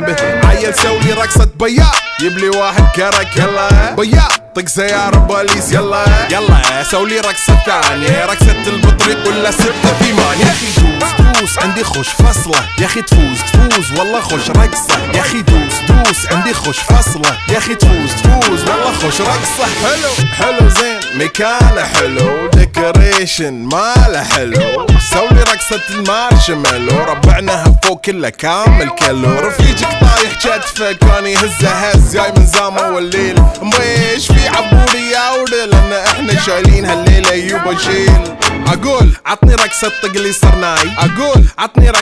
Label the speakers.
Speaker 1: به. عيل سولي رقصة بياع يبلي واحد كرك يلا بياع طق سيارة بوليس يلا يلا سولي رقصة ثانية رقصة البطريق ولا 6 8. يا اخي دوس عندي خوش فصلة يا اخي تفوز والله خوش رقصة يا اخي دوس عندي خوش فصلة يا اخي تفوز والله خوش رقصة. حلو زين مكانه حلو ديكوريشن ماله حلو سولي رقصة المارشميلو ربعناها فوق كله كامل كيلو. رفيجك طايح كتفه كان يهزه هز جاي من زامه والليل مبيش في عبوري يا ولد لان احنا شايلين هالليله يوبا شيل. اقول عطني رقصة طق لي صرناي اقول عطني